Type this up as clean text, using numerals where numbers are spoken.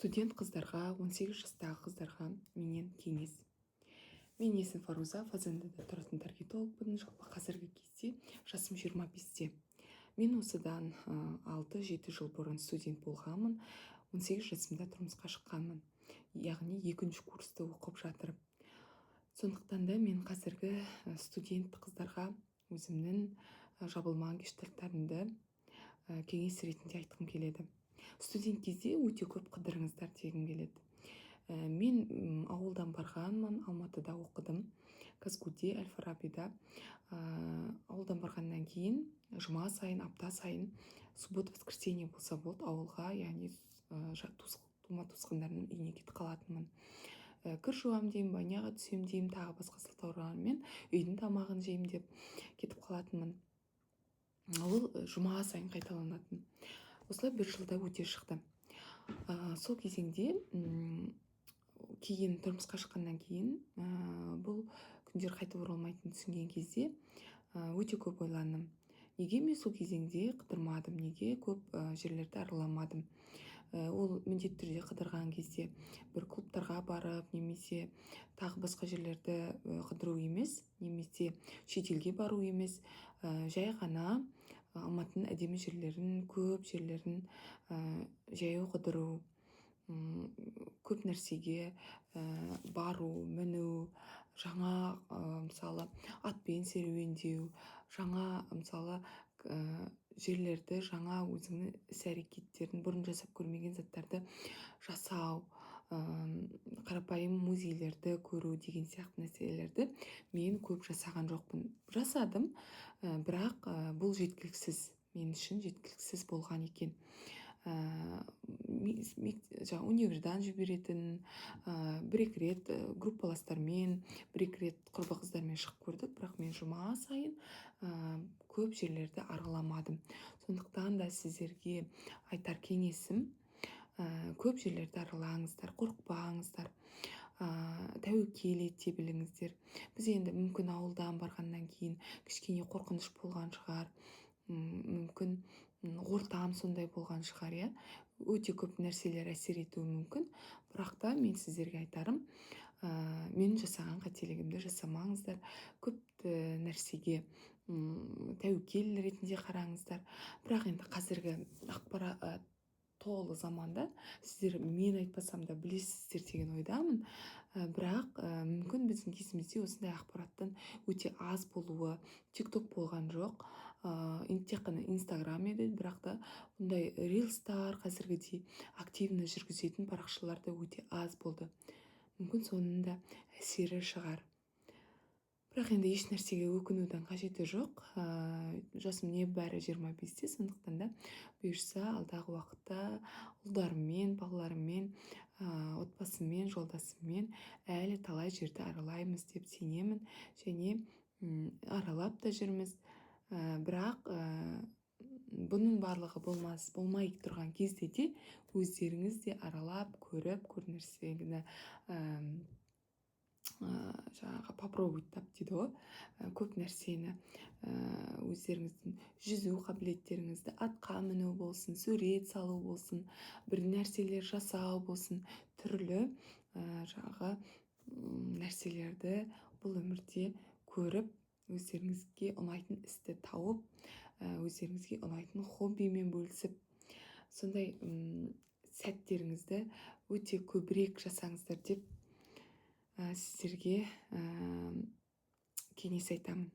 Студент қыздарға, 18 жастағы қыздарға менен кеңес. Мен есім Фаруза, Фазендеде тұратын таргетологпын. Жалпы қазіргі кезде жасым 25-те. Мен осыдан 6-7 жыл бұрын студент болғанмын. 18 жасымда тұрмысқа шыққанмын. Яғни 2-ші курсты оқып жатырмын. Сондықтан да мен қазіргі студент қыздарға өзімнің жабылмаған гештальттарымды кеңес ретінде айтқым келеді. Студент кезде өте көп қыдырыңыздар дегім келеді. Мен ауылдан барғанмын, Алматыда оқыдым, Казгуде, Әл-Фарабида. Ауылдан барғаннан кейін жұма сайын, апта сайын, суббота, воскресенье болса болды, ауылға, яғни тума-туысқандарымның үйіне кетіп қалатынмын. Кір жуам деймін, баняға түсем деймін, тағы басқа сылтаурағанмен үйдің тамағын жеймін деп кетіп қалатынмын. Ол жұма сайын қайталанатын. Осылай 1 жылда өте шықты. Сол кезеңде кейін тұрмысқа шыққаннан кейін бұл күндер қайтып оралмайтынын түсінген кезде өте көп ойландым. Неге мен сол кезеңде қыдырмадым, неге көп жерлерді араламадым? Ол міндетті түрде қыдырған кезде бір клубтарға барып, немесе тағы басқа жерлерді қыдыру емес, немесе шетелге бару емес, жай ғана Алматының әдемі жерлерін, көп жерлерін жаяу қыдыру, көп нәрсеге бару, міну, жаңа мысалы атпен серуендеу, жаңа мысалы жерлерді, жаңа өзіңнің іс-әрекеттерін, бұрын жасап көрмеген заттарды жасау, қарапайым музейлерді көру деген сияқты нәрселерді мен көп жасаған жоқпын. Жасадым, бірақ бұл жеткіліксіз, мен үшін жеткіліксіз болған екен. Универдан жіберетін, 1-2 рет группаластармен, 1-2 рет құрбы қыздармен шығып көрдік, бірақ мен жұма сайын көп жерлерді араламадым. Сондықтан да сіздерге айтар кеңесім, көп жерлерді аралаңыздар, қорықпаңыздар, тәуекел ете біліңіздер. Біз енді мүмкін ауылдан барғаннан кейін кішкене қорқыныш болған шығар, мүмкін ортам сондай болған шығар, иә. Өте көп нәрселер әсер етуі мүмкін, бірақ та мен сіздерге айтарым, мен жасаған қателігімді жасамаңыздар, көп нәрсеге тәуекел ретінде қараңыздар. Бірақ енді қазіргі ақпарат толы заманда сіздер мен айтпасам да білесіздер деген ойдамын. Бірақ мүмкін біздің кезімізде осындай ақпараттың өте аз болуы, TikTok болған жоқ, тек қана Instagram еді, бірақ та бұндай рилстар қазіргідей активно жүргізетін парақшалар да өте аз болды. Мүмкін соның да әсері шығар. Бірақ енді еш нәрсеге өкінудің қажеті жоқ. Жасым небәрі 25-те, сондықтан да бұйырса алдағы уақытта ұлдарыммен, балаларыммен, отбасыммен, жолдасыммен әлі талай жерді аралаймыз деп сенемін, және аралап та жүрміз. Бірақ бұның барлығы болмай тұрған кезде де өздеріңіз де аралап, көріп, көр нәрсені жаңағы попробовать тап дейді ғой, көп нәрсені, өздеріңіздің жүзу қабілеттеріңізді, атқа міну болсын, сурет салу болсын, бір нәрселер жасау болсын, түрлі жаңағы нәрселерді бұл өмірде көріп, өздеріңізге ұнайтын істі тауып, өздеріңізге ұнайтын хоббимен бөлісіп, сондай сәттеріңізді өте көбірек жасаңыздар деп сіздерге кеңес айтамын.